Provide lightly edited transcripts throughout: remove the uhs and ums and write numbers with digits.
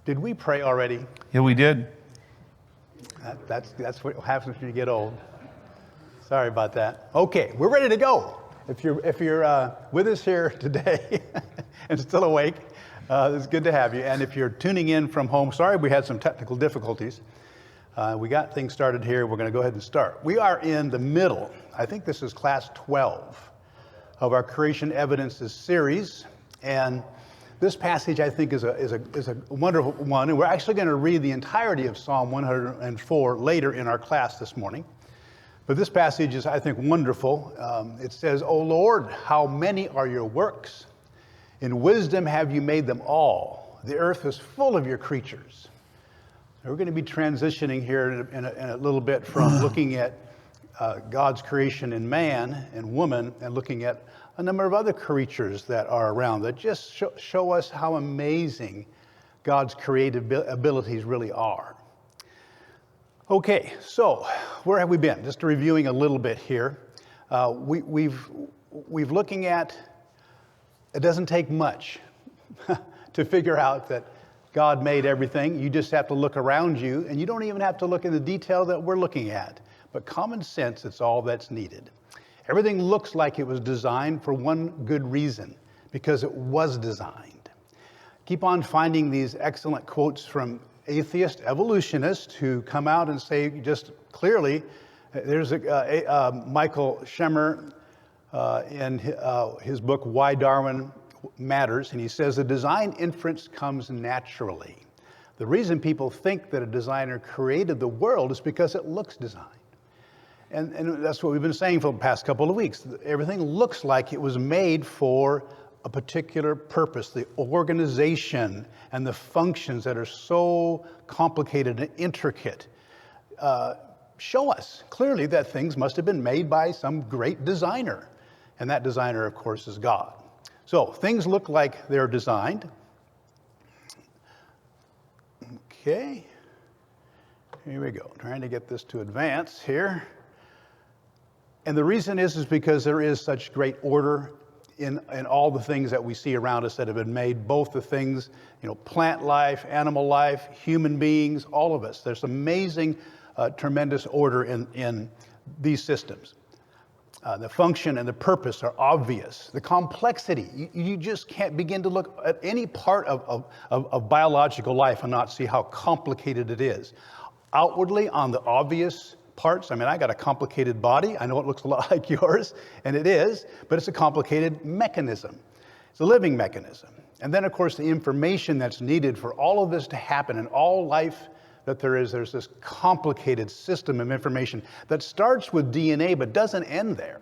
Did we pray already? Yeah, we did. That's what happens when you get old. Sorry about that. Okay, we're ready to go. If you're with us here today and still awake, it's good to have you. And if you're tuning in from home, sorry we had some technical difficulties. We got things started here. We're going to go ahead and start. We are in the middle. I think this is class 12 of our Creation Evidences series, and this passage, I think, is a wonderful one, and we're actually going to read the entirety of Psalm 104 later in our class this morning. But this passage is, I think, wonderful. It says, "O Lord, how many are your works? In wisdom have you made them all. The earth is full of your creatures." We're going to be transitioning here in a little bit from looking at God's creation in man and woman and looking at a number of other creatures that are around that just show us how amazing God's creative abilities really are. Okay, so where have we been? Just reviewing a little bit here. We've looking at, it doesn't take much to figure out that God made everything. You just have to look around you, and you don't even have to look in the detail that we're looking at. But common sense, it's all that's needed. Everything looks like it was designed for one good reason, because it was designed. Keep on finding these excellent quotes from atheist evolutionists who come out and say just clearly, there's Michael Shemer in his book, Why Darwin Matters, and he says, "The design inference comes naturally. The reason people think that a designer created the world is because it looks designed." And that's what we've been saying for the past couple of weeks. Everything looks like it was made for a particular purpose. The organization and the functions that are so complicated and intricate show us clearly that things must have been made by some great designer. And that designer, of course, is God. So things look like they're designed. Okay. Here we go. Trying to get this to advance here. And the reason is because there is such great order in all the things that we see around us that have been made, both the things, plant life, animal life, human beings, all of us. There's amazing, tremendous order in these systems. The function and the purpose are obvious. The complexity, you just can't begin to look at any part of biological life and not see how complicated it is. Outwardly, on the obvious parts, I got a complicated body. I know it looks a lot like yours, and it is, but it's a complicated mechanism. It's a living mechanism. And then, of course, the information that's needed for all of this to happen in all life that there's this complicated system of information that starts with DNA but doesn't end there.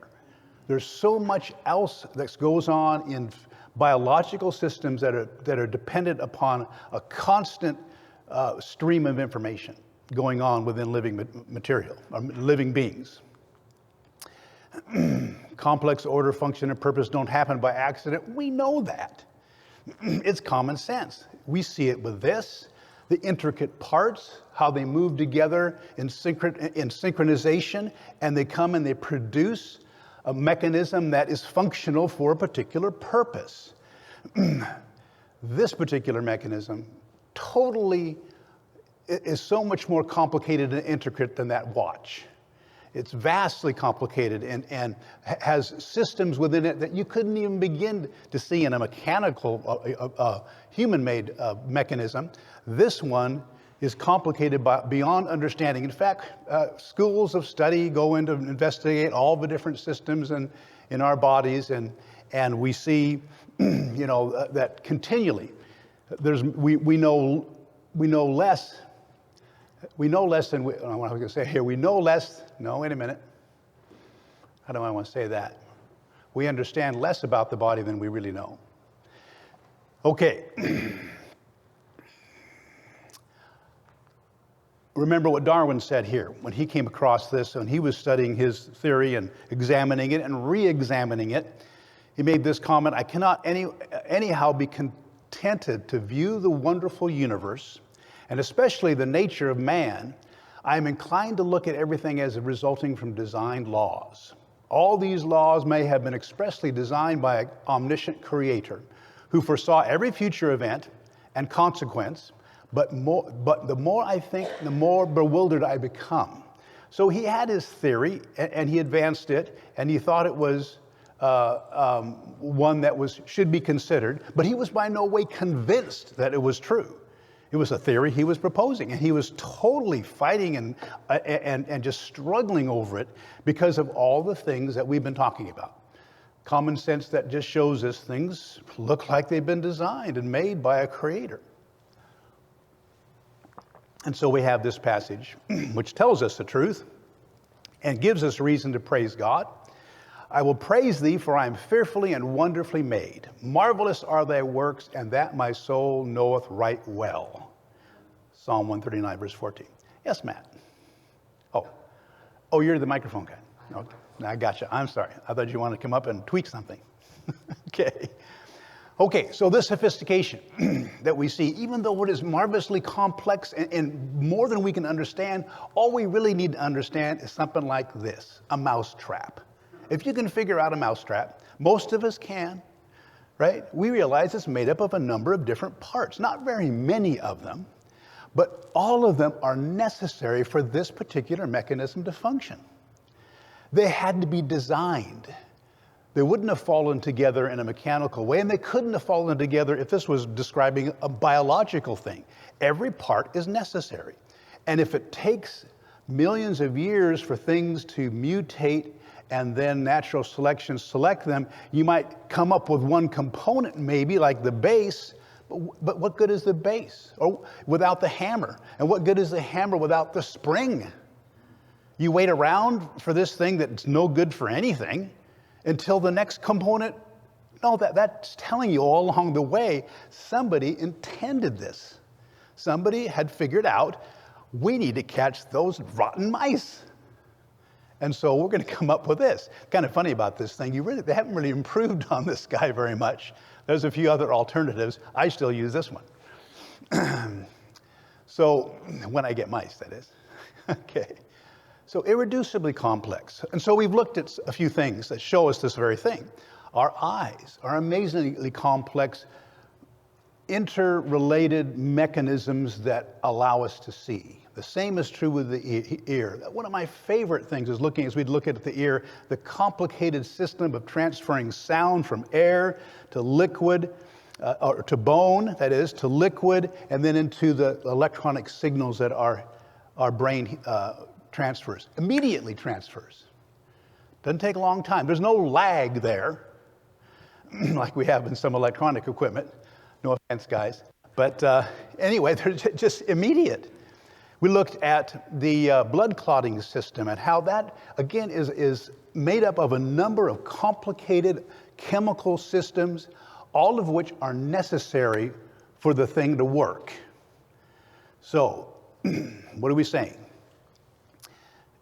There's so much else that goes on in biological systems that are dependent upon a constant stream of information going on within living material, or living beings. Complex order, function, and purpose don't happen by accident. We know that. It's common sense. We see it with this, the intricate parts, how they move together in synchronization, and they come and they produce a mechanism that is functional for a particular purpose. This particular mechanism totally is so much more complicated and intricate than that watch. It's vastly complicated and has systems within it that you couldn't even begin to see in a mechanical, human-made mechanism. This one is complicated beyond understanding. In fact, schools of study go into investigate all the different systems in our bodies, and we see, that continually we know less. We know less than what I was going to say here. We know less. No, wait a minute. How do I want to say that? We understand less about the body than we really know. Okay. Remember what Darwin said here when he came across this and he was studying his theory and examining it and re-examining it. He made this comment: "I cannot anyhow be contented to view the wonderful universe, and especially the nature of man. I am inclined to look at everything as resulting from designed laws. All these laws may have been expressly designed by an omniscient creator who foresaw every future event and consequence, But the more I think, the more bewildered I become. So he had his theory, and he advanced it, and he thought it was one that should be considered, but he was by no way convinced that it was true. It was a theory he was proposing, and he was totally fighting and just struggling over it because of all the things that we've been talking about. Common sense that just shows us things look like they've been designed and made by a creator. And so we have this passage which tells us the truth and gives us reason to praise God. I will praise thee, for I am fearfully and wonderfully made. Marvelous are thy works, and that my soul knoweth right well. Psalm 139, verse 14. Yes, Matt. Oh, you're the microphone guy. Okay. I got you. I'm sorry. I thought you wanted to come up and tweak something. Okay, so this sophistication that we see, even though it is marvelously complex and more than we can understand, all we really need to understand is something like this, a mousetrap. If you can figure out a mousetrap, most of us can, right? We realize it's made up of a number of different parts, not very many of them, but all of them are necessary for this particular mechanism to function. They had to be designed. They wouldn't have fallen together in a mechanical way, and they couldn't have fallen together if this was describing a biological thing. Every part is necessary. And if it takes millions of years for things to mutate and then natural selection select them, you might come up with one component maybe, like the base, but what good is the base without the hammer? And what good is the hammer without the spring? You wait around for this thing that's no good for anything until the next component. No, that's telling you all along the way, somebody intended this. Somebody had figured out, we need to catch those rotten mice. And so we're going to come up with this. Kind of funny about this thing, they haven't really improved on this guy very much. There's a few other alternatives. I still use this one. So when I get mice, that is. Okay. So irreducibly complex. And so we've looked at a few things that show us this very thing. Our eyes are amazingly complex, interrelated mechanisms that allow us to see. The same is true with the ear. One of my favorite things is as we look at the ear, the complicated system of transferring sound from air to liquid, or to bone, that is, to liquid, and then into the electronic signals that our brain immediately transfers. Doesn't take a long time. There's no lag there, like we have in some electronic equipment. No offense, guys. But anyway, they're just immediate. We looked at the blood clotting system and how that, again, is made up of a number of complicated chemical systems, all of which are necessary for the thing to work. So, what are we saying?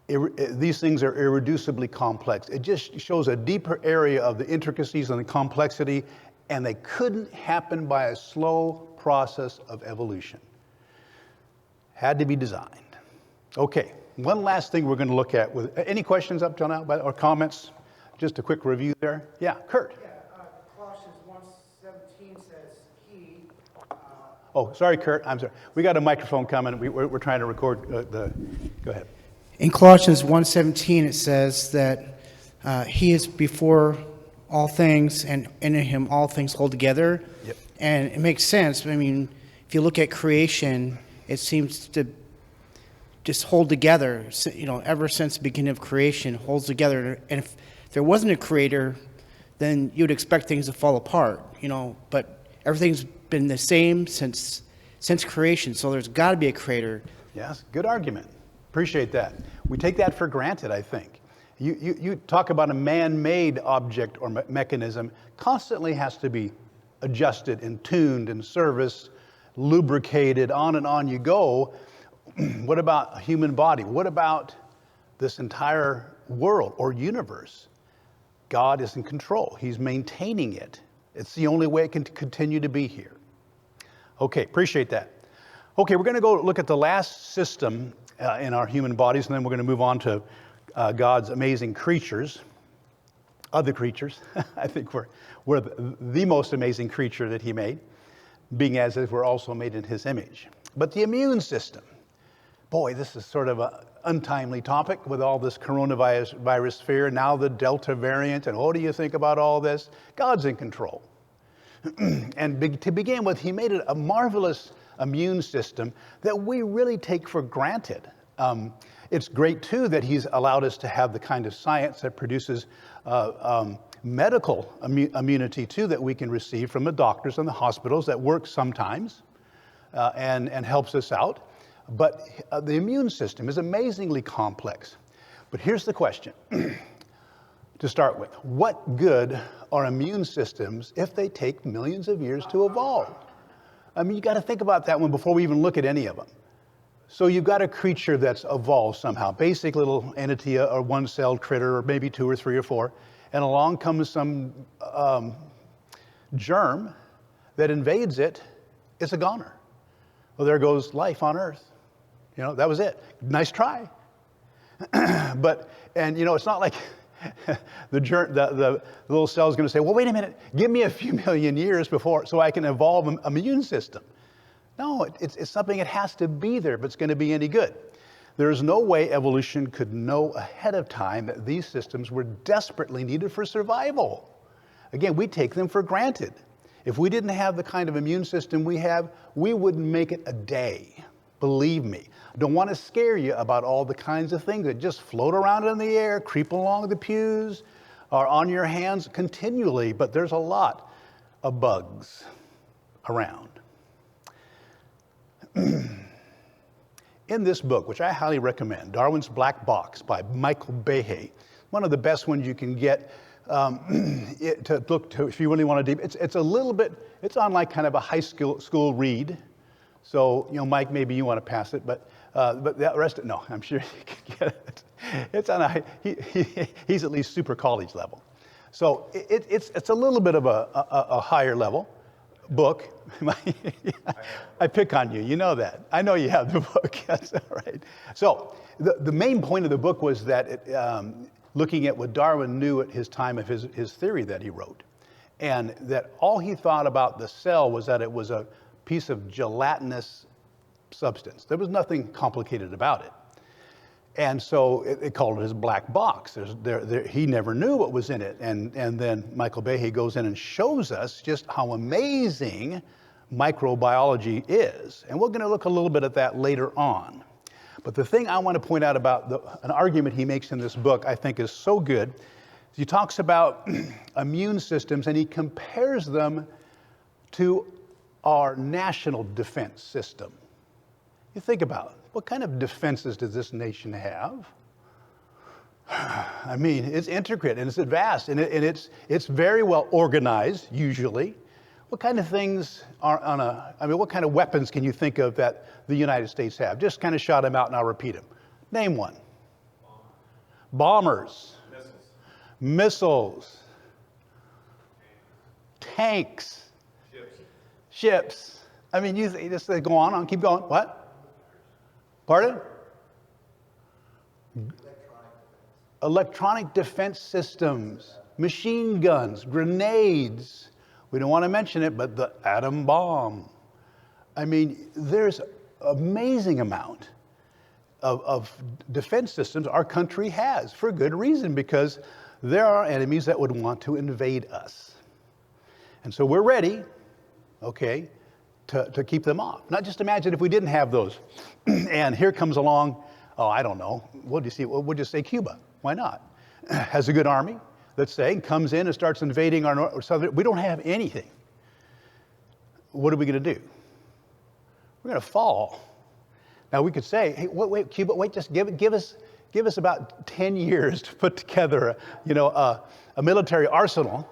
These things are irreducibly complex. It just shows a deeper area of the intricacies and the complexity, and they couldn't happen by a slow process of evolution. Had to be designed. Okay, one last thing we're going to look at. Any questions up till now or comments? Just a quick review there. Yeah, Kurt. Yeah, Colossians 1:17 says he. Oh, sorry, Kurt. I'm sorry. We got a microphone coming. We're trying to record Go ahead. In Colossians 1:17 it says that he is before all things, and in him all things hold together. Yep. And it makes sense. I mean, if you look at creation, it seems to just hold together, ever since the beginning of creation, holds together. And if there wasn't a creator, then you'd expect things to fall apart, but everything's been the same since creation, so there's got to be a creator. Yes, good argument. Appreciate that. We take that for granted, I think. You talk about a man-made object or mechanism, constantly has to be adjusted and tuned and serviced, lubricated, on and on you go. What about a human body? What about this entire world or universe? God is in control. He's maintaining it. It's the only way it can continue to be here. Okay, appreciate that. Okay, we're going to go look at the last system in our human bodies, and then we're going to move on to God's amazing creatures, other creatures. I think we're the most amazing creature that he made, being as if we're also made in his image. But the immune system, boy, this is sort of an untimely topic with all this coronavirus fear, now the Delta variant, and what do you think about all this? God's in control. And to begin with, he made it a marvelous immune system that we really take for granted. It's great, too, that he's allowed us to have the kind of science that produces medical immunity, too, that we can receive from the doctors and the hospitals that works sometimes and helps us out. But the immune system is amazingly complex. But here's the question to start with. What good are immune systems if they take millions of years to evolve? I mean, you got to think about that one before we even look at any of them. So you've got a creature that's evolved somehow, basic little entity, or one-celled critter, or maybe 2 or 3 or 4, and along comes some germ that invades it. It's a goner. Well, there goes life on Earth. You know, that was it. Nice try. And you know, it's not like the little cell is going to say, well, wait a minute, give me a few million years before so I can evolve an immune system. No, it's something that has to be there if it's going to be any good. There is no way evolution could know ahead of time that these systems were desperately needed for survival. Again, we take them for granted. If we didn't have the kind of immune system we have, we wouldn't make it a day. Believe me. I don't want to scare you about all the kinds of things that just float around in the air, creep along the pews, or on your hands continually, but there's a lot of bugs around. In this book, which I highly recommend, Darwin's Black Box by Michael Behe, one of the best ones you can get to look to if you really want to deep. It's a little bit, it's on like kind of a high school read. So, you know, Mike, maybe you want to pass it, but the rest of it, no, I'm sure you can get it. It's on he's at least super college level. So it's a little bit of a higher level book. I pick on you, you know that. I know you have the book, that's all right. So the main point of the book was that looking at what Darwin knew at his time of his theory that he wrote, and that all he thought about the cell was that it was a piece of gelatinous substance. There was nothing complicated about it. And so it called it his black box. He never knew what was in it. And then Michael Behe goes in and shows us just how amazing microbiology is. And we're going to look a little bit at that later on. But the thing I want to point out about an argument he makes in this book I think is so good. He talks about immune systems and he compares them to our national defense system. You think about it. What kind of defenses does this nation have? I mean, it's intricate and it's vast and it's very well organized, usually. What kind of things are what kind of weapons can you think of that the United States have? Just kind of shout them out and I'll repeat them. Name one. Bombers. Missiles. Tanks. Ships. I mean, you just go on, keep going. What? Pardon? Electronic defense systems, machine guns, grenades. We don't want to mention it, but the atom bomb. I mean, there's an amazing amount of defense systems our country has for good reason, because there are enemies that would want to invade us. And so we're ready, okay, to keep them off. Not just imagine if we didn't have those. And here comes along, oh, I don't know, we'll just say Cuba. Why not? Has a good army, let's say, and comes in and starts invading our southern. We don't have anything. What are we going to do? We're going to fall. Now we could say, hey, wait, Cuba, wait, just give us about 10 years to put together, a military arsenal,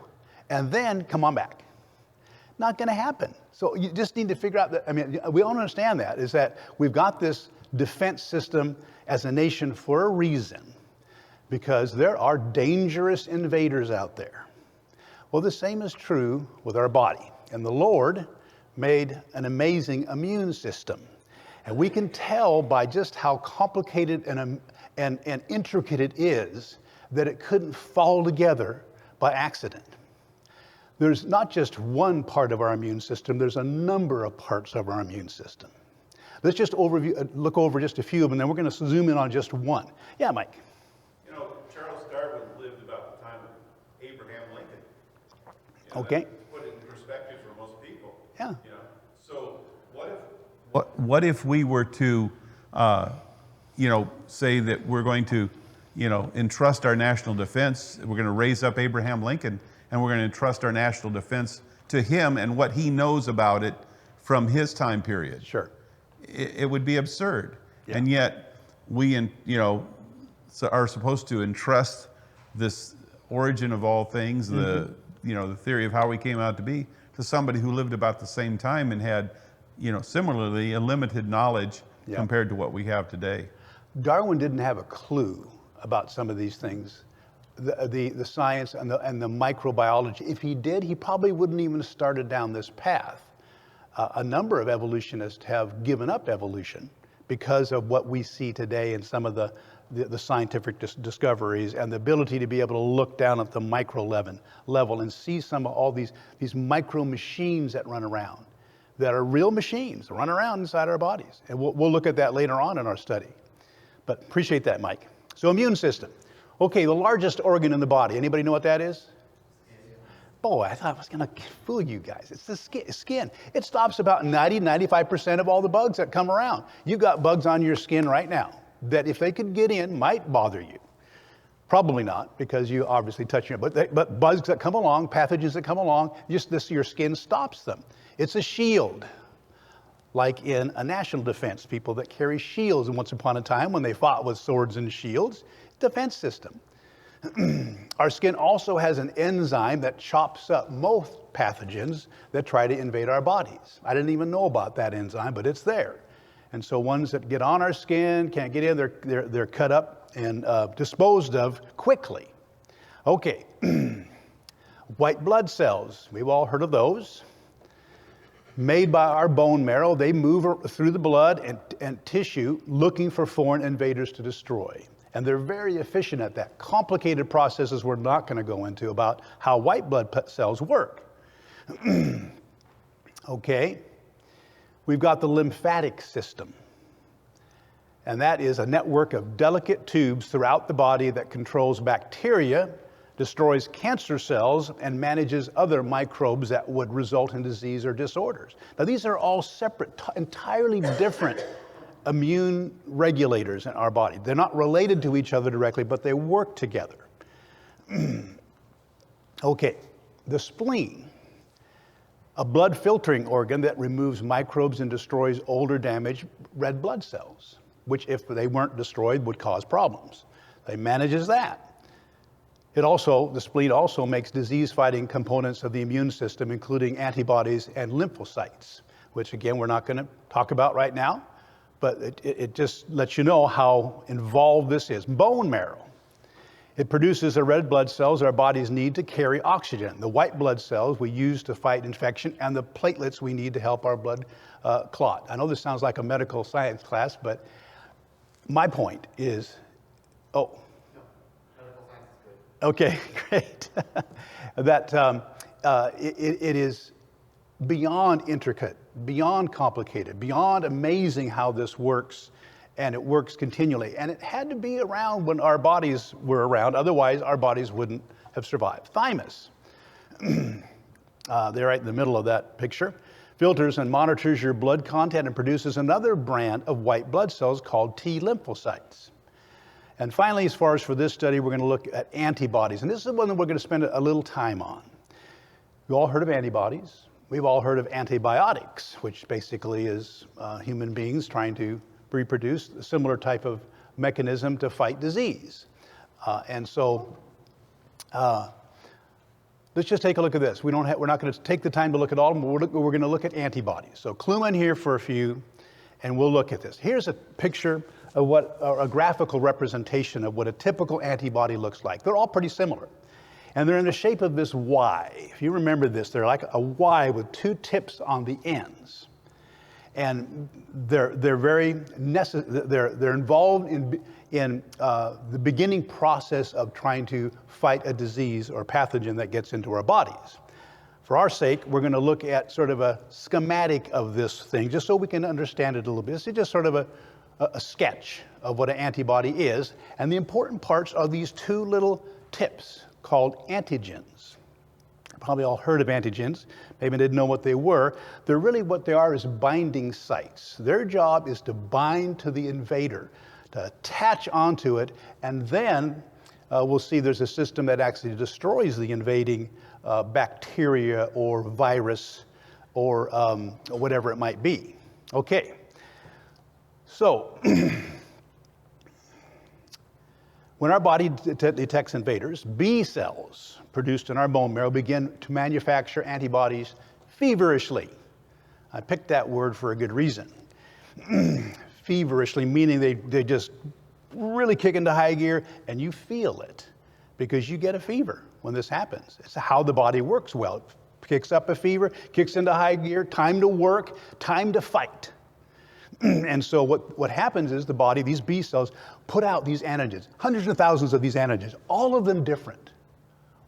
and then come on back. Not going to happen. So you just need to figure out that, we all understand that, is that we've got this defense system as a nation for a reason, because there are dangerous invaders out there. Well, the same is true with our body. And the Lord made an amazing immune system. And we can tell by just how complicated and intricate it is that it couldn't fall together by accident. There's not just one part of our immune system, there's a number of parts of our immune system. Let's just look over just a few of them, and then we're going to zoom in on just one. Yeah, Mike. You know, Charles Darwin lived about the time of Abraham Lincoln. You know, Okay. that put it in perspective for most people. Yeah. You know, so what if we were to, say that we're going to, entrust our national defense, we're going to raise up Abraham Lincoln, and we're going to entrust our national defense to him and what he knows about it from his time period. Sure. It would be absurd. Yeah. And yet we, are supposed to entrust this origin of all things, the theory of how we came out to be, to somebody who lived about the same time and had, similarly a limited knowledge Yeah. compared to what we have today. Darwin didn't have a clue about some of these things, the science and the microbiology. If he did, he probably wouldn't even have started down this path. A number of evolutionists have given up evolution because of what we see today in some of the scientific discoveries and the ability to be able to look down at the micro level and see some of all these micro machines that run around, that are real machines that run around inside our bodies. And we'll look at that later on in our study. But appreciate that, Mike. So immune system. Okay, the largest organ in the body. Anybody know what that is? Boy, I thought I was going to fool you guys. It's the skin. It stops about 95% of all the bugs that come around. You've got bugs on your skin right now that if they could get in, might bother you. Probably not, because you obviously touch it. But bugs that come along, pathogens that come along, your skin stops them. It's a shield. Like in a national defense, people that carry shields, and once upon a time when they fought with swords and shields, defense system. Our skin also has an enzyme that chops up most pathogens that try to invade our bodies. I didn't even know about that enzyme, but it's there. And so ones that get on our skin, can't get in, they're cut up and disposed of quickly. Okay, white blood cells, we've all heard of those. Made by our bone marrow, they move through the blood and tissue looking for foreign invaders to destroy. And they're very efficient at that. Complicated processes we're not going to go into about how white blood cells work. Okay, we've got the lymphatic system. And that is a network of delicate tubes throughout the body that controls bacteria, destroys cancer cells, and manages other microbes that would result in disease or disorders. Now, these are all separate, entirely different immune regulators in our body. They're not related to each other directly, but they work together. Okay, the spleen, a blood filtering organ that removes microbes and destroys old or damaged red blood cells, which if they weren't destroyed would cause problems. It manages that. The spleen also makes disease-fighting components of the immune system, including antibodies and lymphocytes, which again, we're not gonna talk about right now, but it just lets you know how involved this is. Bone marrow. It produces the red blood cells our bodies need to carry oxygen. The white blood cells we use to fight infection, and the platelets we need to help our blood clot. I know this sounds like a medical science class, but my point is, okay, great. That it is beyond intricate, beyond complicated, beyond amazing how this works, and it works continually. And it had to be around when our bodies were around, otherwise our bodies wouldn't have survived. Thymus, they're right in the middle of that picture, filters and monitors your blood content and produces another brand of white blood cells called T lymphocytes. And finally, as far as for this study, we're going to look at antibodies. And this is the one that we're going to spend a little time on. We've all heard of antibodies. We've all heard of antibiotics, which basically is human beings trying to reproduce a similar type of mechanism to fight disease. Let's just take a look at this. We're not going to take the time to look at all of them, but we're going to look at antibodies. So clue in here for a few, and we'll look at this. Here's a picture of a graphical representation of what a typical antibody looks like. They're all pretty similar. And they're in the shape of this Y. If you remember this, they're like a Y with two tips on the ends. And they're involved in the beginning process of trying to fight a disease or pathogen that gets into our bodies. for our sake, we're going to look at sort of a schematic of this thing, just so we can understand it a little bit. This is just sort of a sketch of what an antibody is. And the important parts are these two little tips called antigens. Probably all heard of antigens, maybe didn't know what they were. They're really what they are is binding sites. Their job is to bind to the invader, to attach onto it, and then we'll see there's a system that actually destroys the invading bacteria or virus or whatever it might be. Okay, so when our body detects invaders, B cells produced in our bone marrow begin to manufacture antibodies feverishly. I picked that word for a good reason. Feverishly, meaning they just really kick into high gear, and you feel it because you get a fever when this happens. It's how the body works well. It kicks up a fever, kicks into high gear, time to work, time to fight. And so what happens is the body, these B cells, put out these antigens, hundreds of thousands of these antigens, all of them different.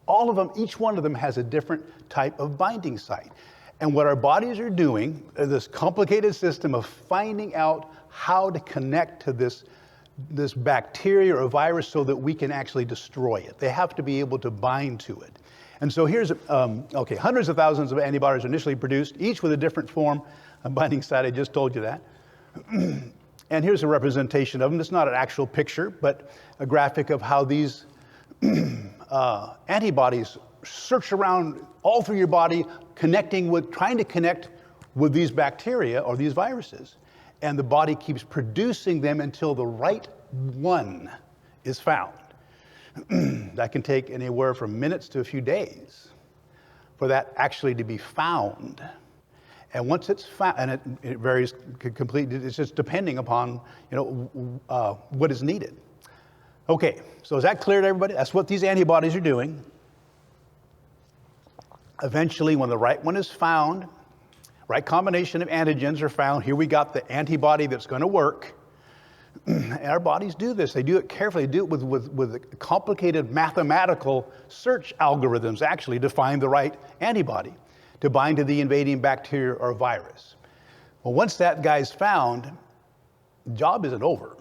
All of them, each one of them has a different type of binding site. And what our bodies are doing, this complicated system of finding out how to connect to this bacteria or virus so that we can actually destroy it. They have to be able to bind to it. And so here's, hundreds of thousands of antibodies are initially produced, each with a different form of binding site. I just told you that. And here's a representation of them. It's not an actual picture, but a graphic of how these antibodies search around all through your body, trying to connect with these bacteria or these viruses. And the body keeps producing them until the right one is found. That can take anywhere from minutes to a few days for that actually to be found. And once it's found, and it varies completely, it's just depending upon what is needed. Okay, so is that clear to everybody? That's what these antibodies are doing. Eventually, when the right one is found, right combination of antigens are found, here we got the antibody that's going to work. And our bodies do this. They do it carefully. They do it with complicated mathematical search algorithms, actually, to find the right antibody to bind to the invading bacteria or virus. Well, once that guy's found, the job isn't over.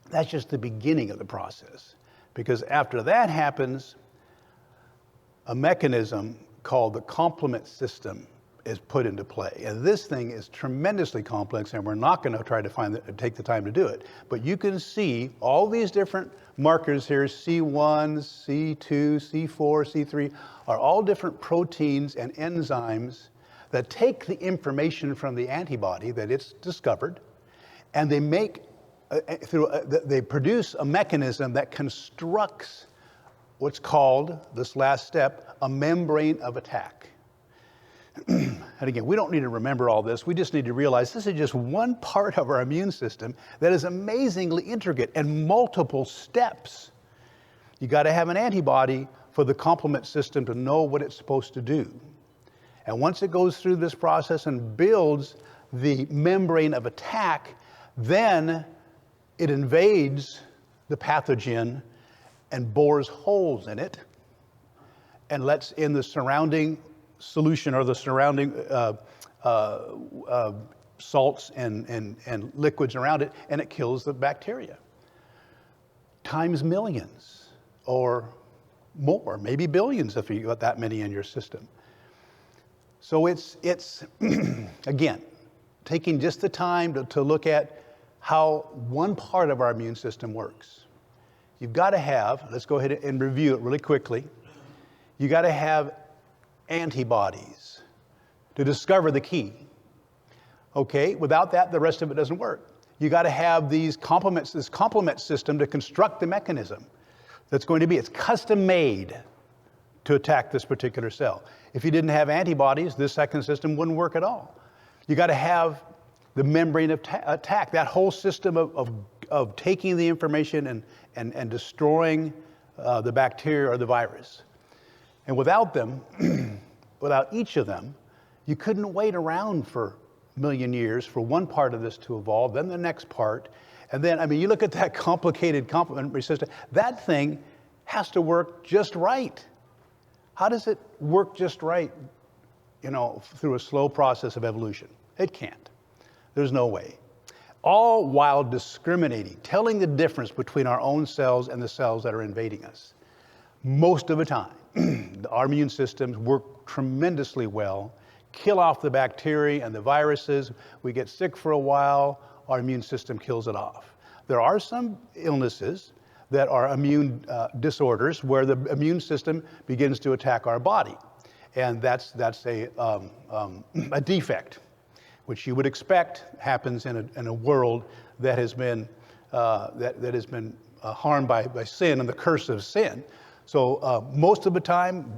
That's just the beginning of the process. Because after that happens, a mechanism called the complement system is put into play. And this thing is tremendously complex, and we're not going to try to take the time to do it. But you can see all these different markers here, C1, C2, C4, C3, are all different proteins and enzymes that take the information from the antibody that it's discovered, and they produce a mechanism that constructs what's called, this last step, a membrane of attack. And again, we don't need to remember all this. We just need to realize this is just one part of our immune system that is amazingly intricate and multiple steps. You got to have an antibody for the complement system to know what it's supposed to do. And once it goes through this process and builds the membrane of attack, then it invades the pathogen and bores holes in it and lets in the surrounding solution or the surrounding salts and liquids around it, and it kills the bacteria. Times millions or more, maybe billions if you got that many in your system. So it's again, taking just the time to look at how one part of our immune system works. You've got to have, let's go ahead and review it really quickly. You got to have antibodies to discover the key. Okay, without that, the rest of it doesn't work. You got to have this complement system to construct the mechanism that's going to be, it's custom made to attack this particular cell. If you didn't have antibodies, this second system wouldn't work at all. You got to have the membrane of attack, that whole system of taking the information and destroying the bacteria or the virus. And without them, without each of them, you couldn't wait around for a million years for one part of this to evolve, then the next part. And then, I mean, you look at that complicated complementary system, that thing has to work just right. How does it work just right, through a slow process of evolution? It can't. There's no way. All while discriminating, telling the difference between our own cells and the cells that are invading us. Most of the time, our immune systems work tremendously well, kill off the bacteria and the viruses. We get sick for a while, our immune system kills it off. There are some illnesses that are immune disorders where the immune system begins to attack our body. And that's a defect, which you would expect happens in a world that has been harmed by sin and the curse of sin. So most of the time,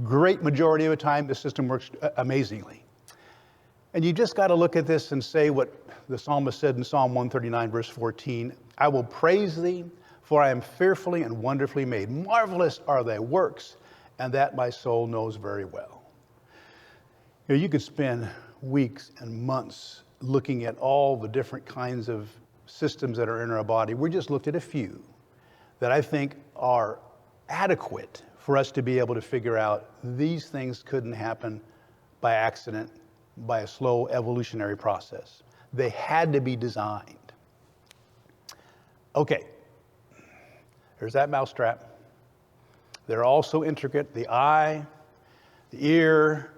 great majority of the time, the system works amazingly. And you just got to look at this and say what the psalmist said in Psalm 139, verse 14, I will praise thee, for I am fearfully and wonderfully made. Marvelous are thy works, and that my soul knows very well. You could spend weeks and months looking at all the different kinds of systems that are in our body. We just looked at a few that I think are adequate for us to be able to figure out these things couldn't happen by accident, by a slow evolutionary process. They had to be designed. Okay, there's that mousetrap. They're all so intricate. The eye, the ear,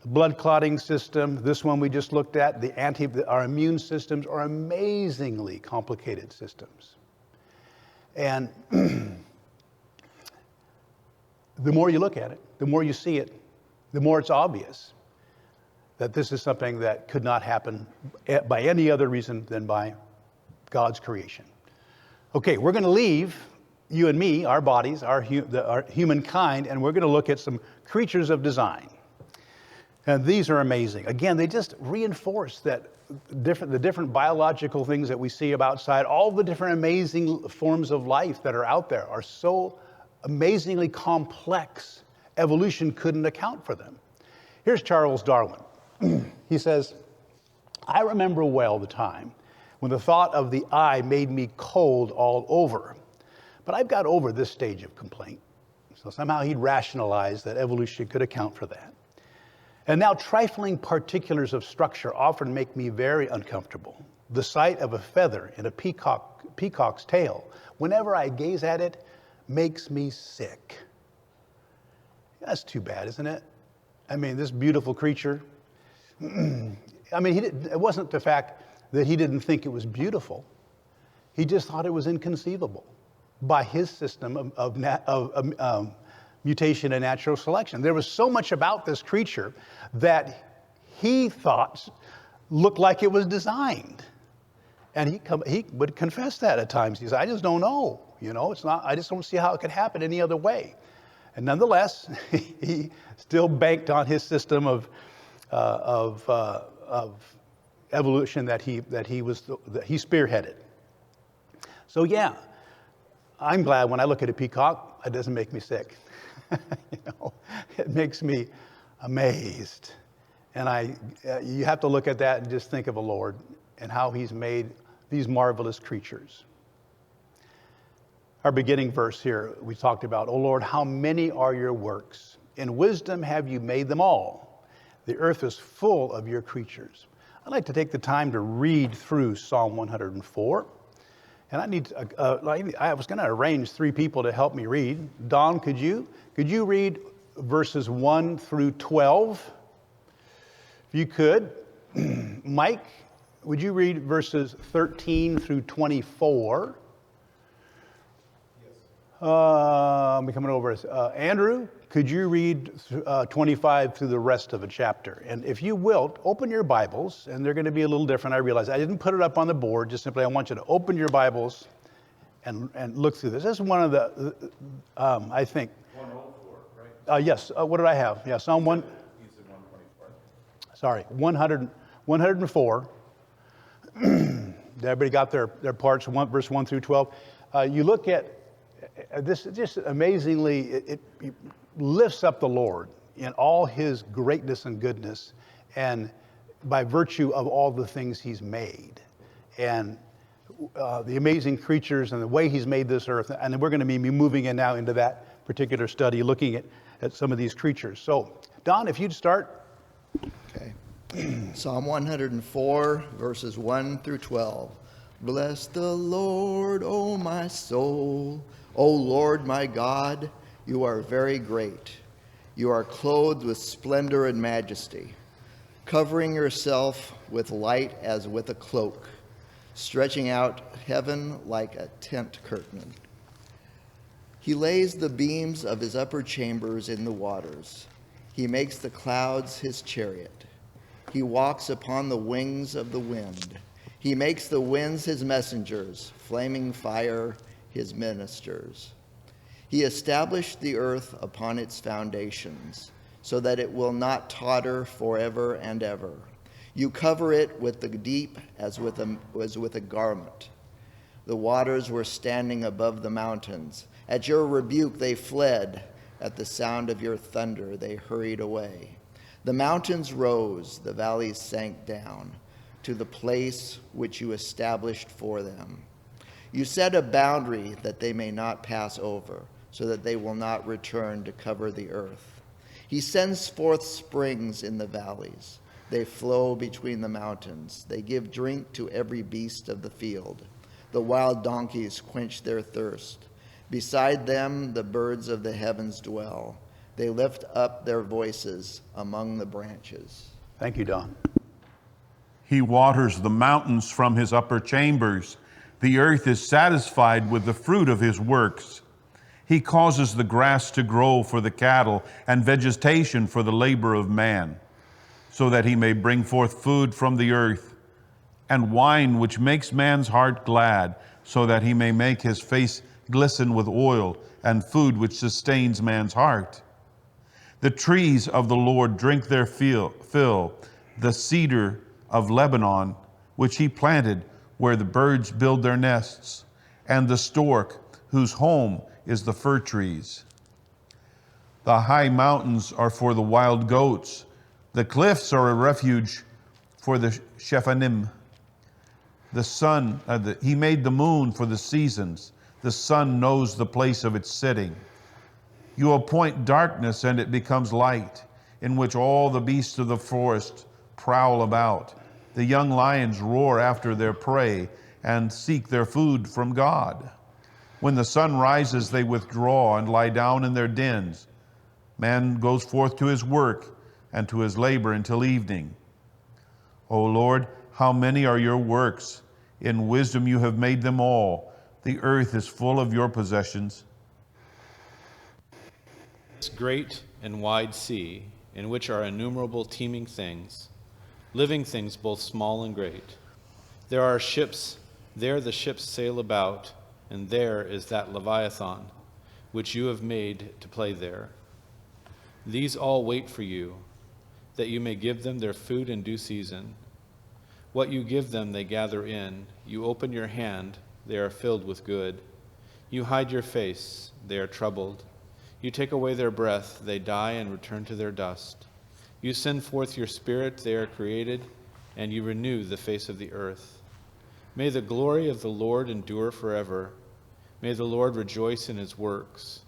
the blood clotting system, this one we just looked at, our immune systems are amazingly complicated systems. And the more you look at it, the more you see it, the more it's obvious that this is something that could not happen by any other reason than by God's creation. Okay, we're going to leave you and me, our bodies, our humankind, and we're going to look at some creatures of design. And these are amazing. Again, they just reinforce that the different biological things that we see outside, all the different amazing forms of life that are out there are so amazingly complex. Evolution couldn't account for them. Here's Charles Darwin. He says, I remember well the time when the thought of the eye made me cold all over. But I've got over this stage of complaint. So somehow he'd rationalize that evolution could account for that. And now trifling particulars of structure often make me very uncomfortable. The sight of a feather in a peacock's tail, whenever I gaze at it, makes me sick. That's too bad, isn't it? I mean, this beautiful creature. I mean, it wasn't the fact that he didn't think it was beautiful. He just thought it was inconceivable by his system of mutation and natural selection. There was so much about this creature that he thought looked like it was designed. And he would confess that at times. He said, I just don't know. It's not, I just don't see how it could happen any other way. And nonetheless, he still banked on his system of evolution that he spearheaded. So yeah, I'm glad when I look at a peacock, it doesn't make me sick. It makes me amazed. And you have to look at that and just think of the Lord and how he's made these marvelous creatures. Our beginning verse here, we talked about, O Lord, how many are your works? In wisdom have you made them all. The earth is full of your creatures. I'd like to take the time to read through Psalm 104. And I was going to arrange 3 people to help me read. Don, could you read verses 1 through 12? If you could. Mike, would you read verses 13 through 24? I'm coming over. Andrew, could you read 25 through the rest of the chapter? And if you will, open your Bibles, and they're going to be a little different. I realize I didn't put it up on the board. Just simply, I want you to open your Bibles and look through this. This is one of the, I think. 104, right? Yes. What did I have? Yeah, Psalm 1. You said 124. Sorry, 104. Everybody got their parts, verse 1 through 12. You look at this, just amazingly, it lifts up the Lord in all his greatness and goodness, and by virtue of all the things he's made, and the amazing creatures and the way he's made this earth. And we're going to be moving in now into that particular study, looking at some of these creatures. So, Don, if you'd start. Okay. Psalm 104, verses 1 through 12. Bless the Lord, O my soul. O Lord my God, you are very great. You are clothed with splendor and majesty, covering yourself with light as with a cloak, stretching out heaven like a tent curtain. He lays the beams of his upper chambers in the waters. He makes the clouds his chariot. He walks upon the wings of the wind. He makes the winds his messengers, flaming fire his ministers. He established the earth upon its foundations, so that it will not totter forever and ever. You cover it with the deep as with a garment. The waters were standing above the mountains. At your rebuke they fled. At the sound of your thunder they hurried away. The mountains rose, the valleys sank down to the place which you established for them. You set a boundary that they may not pass over, so that they will not return to cover the earth. He sends forth springs in the valleys. They flow between the mountains. They give drink to every beast of the field. The wild donkeys quench their thirst. Beside them the birds of the heavens dwell. They lift up their voices among the branches. Thank you, Don. He waters the mountains from his upper chambers. The earth is satisfied with the fruit of his works. He causes the grass to grow for the cattle and vegetation for the labor of man, so that he may bring forth food from the earth, and wine which makes man's heart glad, so that he may make his face glisten with oil, and food which sustains man's heart. The trees of the Lord drink their fill, the cedar of Lebanon, which he planted, where the birds build their nests, and the stork, whose home is the fir trees. The high mountains are for the wild goats. The cliffs are a refuge for the Shephanim. The sun, he made the moon for the seasons. The sun knows the place of its setting. You appoint darkness, and it becomes light, in which all the beasts of the forest prowl about. The young lions roar after their prey and seek their food from God. When the sun rises, they withdraw and lie down in their dens. Man goes forth to his work and to his labor until evening. O Lord, how many are your works? In wisdom you have made them all. The earth is full of your possessions. This great and wide sea, in which are innumerable teeming things, living things both small and great. There are ships, there the ships sail about, and there is that Leviathan, which you have made to play there. These all wait for you, that you may give them their food in due season. What you give them they gather in. You open your hand, they are filled with good. You hide your face, they are troubled. You take away their breath, they die and return to their dust. You send forth your spirit, they are created, and you renew the face of the earth. May the glory of the Lord endure forever. May the Lord rejoice in his works.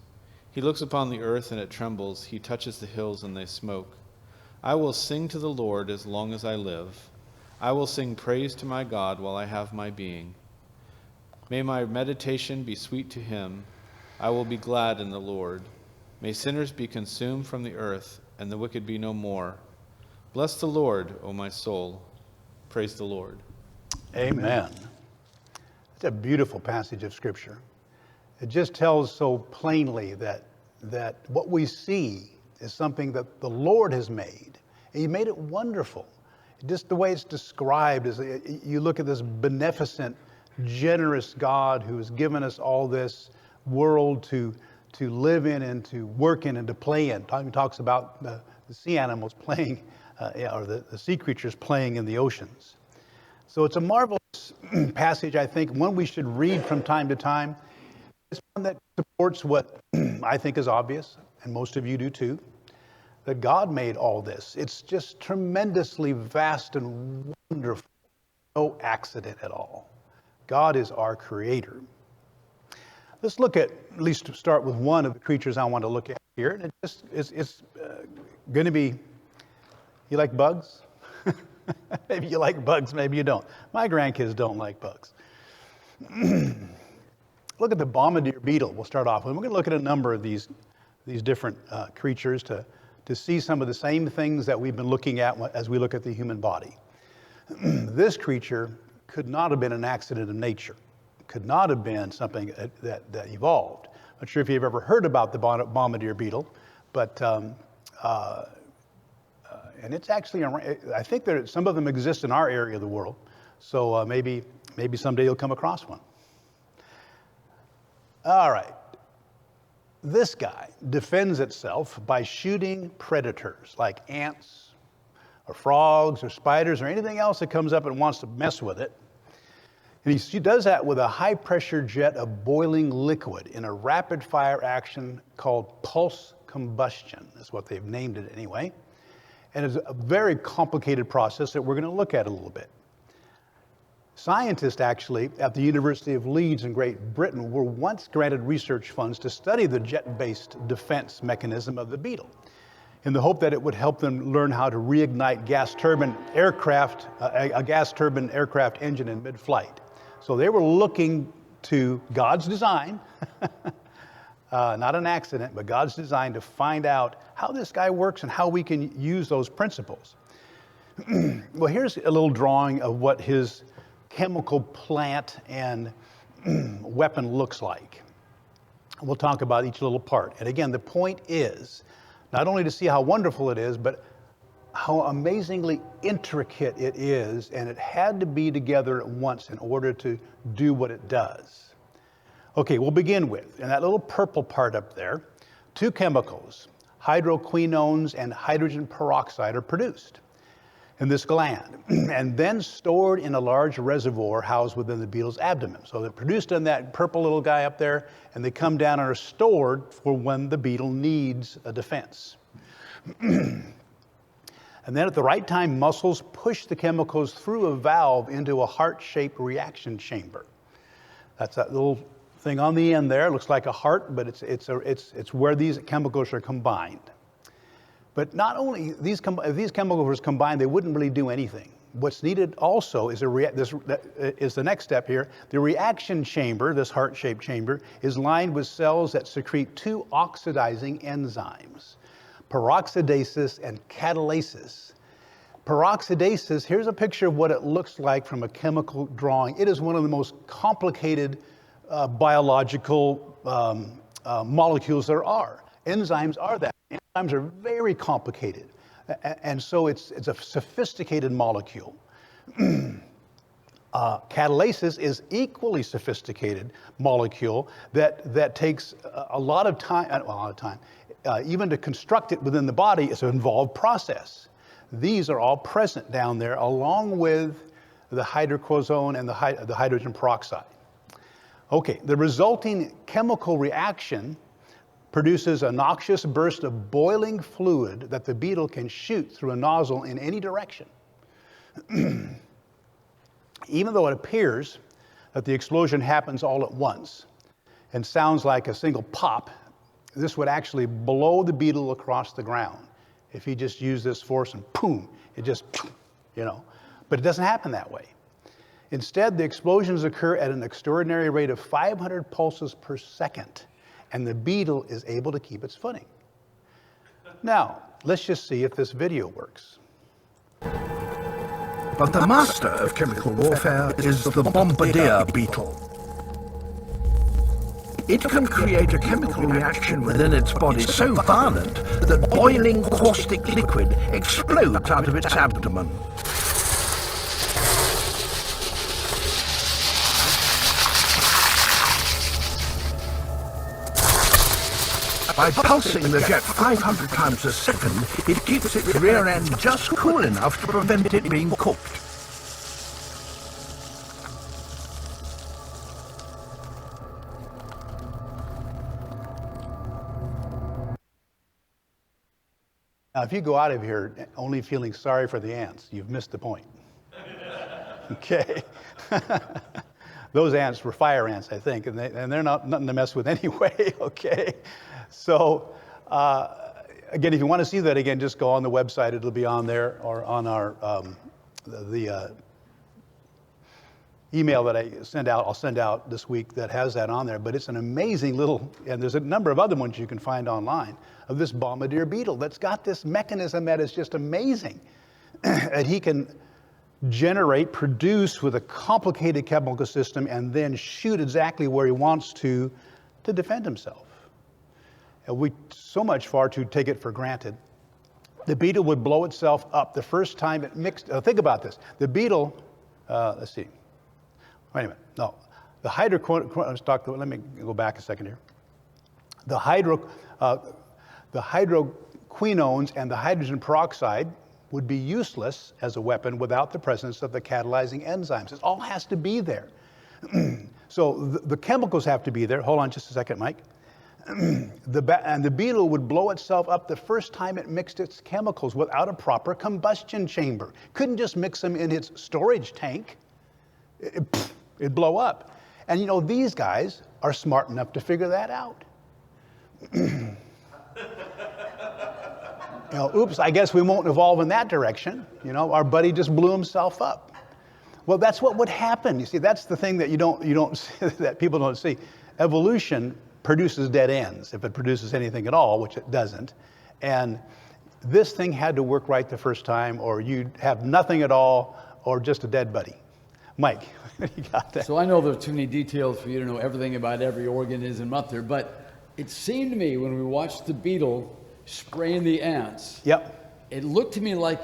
He looks upon the earth and it trembles. He touches the hills and they smoke. I will sing to the Lord as long as I live. I will sing praise to my God while I have my being. May my meditation be sweet to him. I will be glad in the Lord. May sinners be consumed from the earth, and the wicked be no more. Bless the Lord, O my soul. Praise the Lord. Amen. It's a beautiful passage of Scripture. It just tells so plainly that what we see is something that the Lord has made. And he made it wonderful. Just the way it's described is you look at this beneficent, generous God who has given us all this world to live in and to work in and to play in. He talks about the sea animals playing, or the sea creatures playing in the oceans. So it's a marvelous passage, I think, one we should read from time to time. It's one that supports what I think is obvious, and most of you do too, that God made all this. It's just tremendously vast and wonderful. No accident at all. God is our creator. Let's look at least start with one of the creatures I want to look at here, and it's going to be, you like bugs? Maybe you like bugs, maybe you don't. My grandkids don't like bugs. Look at the Bombardier Beetle. We'll start off with. We're going to look at a number of these different creatures to see some of the same things that we've been looking at as we look at the human body. This creature could not have been an accident of nature. Could not have been something that evolved. Not sure if you've ever heard about the Bombardier Beetle, but and it's actually, I think that some of them exist in our area of the world. So maybe someday you'll come across one. All right. This guy defends itself by shooting predators like ants or frogs or spiders or anything else that comes up and wants to mess with it. And he does that with a high-pressure jet of boiling liquid in a rapid-fire action called pulse combustion. That's what they've named it anyway. And it's a very complicated process that we're going to look at a little bit. Scientists actually at the University of Leeds in Great Britain were once granted research funds to study the jet-based defense mechanism of the beetle in the hope that it would help them learn how to reignite a gas turbine aircraft engine in mid-flight. So they were looking to God's design, not an accident, but God's design to find out how this guy works and how we can use those principles. Well, here's a little drawing of what his chemical plant and weapon looks like. We'll talk about each little part. And again, the point is not only to see how wonderful it is, but how amazingly intricate it is, and it had to be together at once in order to do what it does. Okay, we'll begin with, in that little purple part up there, two chemicals, hydroquinones and hydrogen peroxide, are produced in this gland and then stored in a large reservoir housed within the beetle's abdomen. So they're produced in that purple little guy up there, and they come down and are stored for when the beetle needs a defense. And then at the right time, muscles push the chemicals through a valve into a heart-shaped reaction chamber. That's that little thing on the end there. It looks like a heart, but it's where these chemicals are combined. But not only if these chemicals were combined, they wouldn't really do anything. What's needed also is the next step here. The reaction chamber, this heart-shaped chamber, is lined with cells that secrete two oxidizing enzymes, peroxidases and catalases. Peroxidases, here's a picture of what it looks like from a chemical drawing. It is one of the most complicated biological molecules there are. Enzymes are that. Enzymes are very complicated, and so it's a sophisticated molecule. Catalases is equally sophisticated molecule that takes a lot of time. Even to construct it within the body is an involved process. These are all present down there, along with the hydroquinone and the hydrogen peroxide. Okay, the resulting chemical reaction produces a noxious burst of boiling fluid that the beetle can shoot through a nozzle in any direction. Even though it appears that the explosion happens all at once and sounds like a single pop, this would actually blow the beetle across the ground if he just used this force and boom, it just, But it doesn't happen that way. Instead, the explosions occur at an extraordinary rate of 500 pulses per second, and the beetle is able to keep its footing. Now, let's just see if this video works. But the master of chemical warfare is the Bombardier Beetle. It can create a chemical reaction within its body so violent that boiling caustic liquid explodes out of its abdomen. By pulsing the jet 500 times a second, it keeps its rear end just cool enough to prevent it being cooked. Now, if you go out of here only feeling sorry for the ants, you've missed the point. Okay? Those ants were fire ants, I think, and they're not nothing to mess with anyway, okay? So Again, if you want to see that again, just go on the website. It'll be on there or on our the email that I send out. I'll send out this week that has that on there. But it's an amazing little, and there's a number of other ones you can find online of this Bombardier Beetle that's got this mechanism that is just amazing, and he can produce with a complicated chemical system and then shoot exactly where he wants to defend himself. And we so much far to take it for granted. The beetle would blow itself up the first time it mixed. Think about this. The beetle, let's see. Wait a minute. No, the let me go back a second here. The hydroquinones and the hydrogen peroxide would be useless as a weapon without the presence of the catalyzing enzymes. It all has to be there. So the chemicals have to be there. Hold on just a second, Mike. And the beetle would blow itself up the first time it mixed its chemicals without a proper combustion chamber. Couldn't just mix them in its storage tank. It'd blow up. And you know, these guys are smart enough to figure that out. You know, oops, I guess we won't evolve in that direction. You know, our buddy just blew himself up. Well, that's what would happen. You see, that's the thing that you don't see, that people don't see. Evolution produces dead ends, if it produces anything at all, which it doesn't. And this thing had to work right the first time, or you'd have nothing at all, or just a dead buddy. Mike, you got that? So I know there's too many details for you to know everything about every organism up there, but it seemed to me when we watched the beetle spraying the ants, Yep. it looked to me like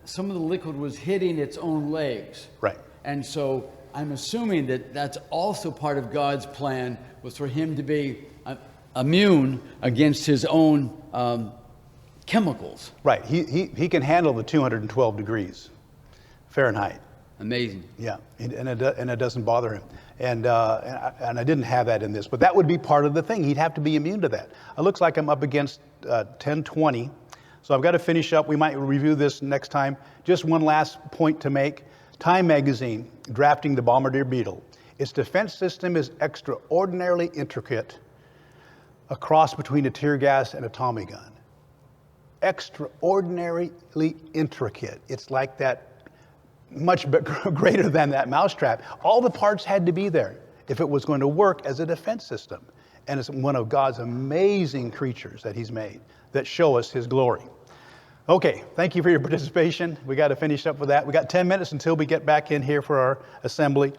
some of the liquid was hitting its own legs. Right. And so I'm assuming that that's also part of God's plan, was for him to be immune against his own chemicals. Right. He can handle the 212 degrees Fahrenheit. Amazing. Yeah, and it doesn't bother him. And I didn't have that in this, but that would be part of the thing. He'd have to be immune to that. It looks like I'm up against 10:20, so I've got to finish up. We might review this next time. Just one last point to make. Time magazine drafting the Bombardier Beetle. Its defense system is extraordinarily intricate, a cross between a tear gas and a Tommy gun. Extraordinarily intricate. It's like that, much greater than that mousetrap. All the parts had to be there if it was going to work as a defense system. And it's one of God's amazing creatures that he's made that show us his glory. Okay, thank you for your participation. We got to finish up with that. We got 10 minutes until we get back in here for our assembly.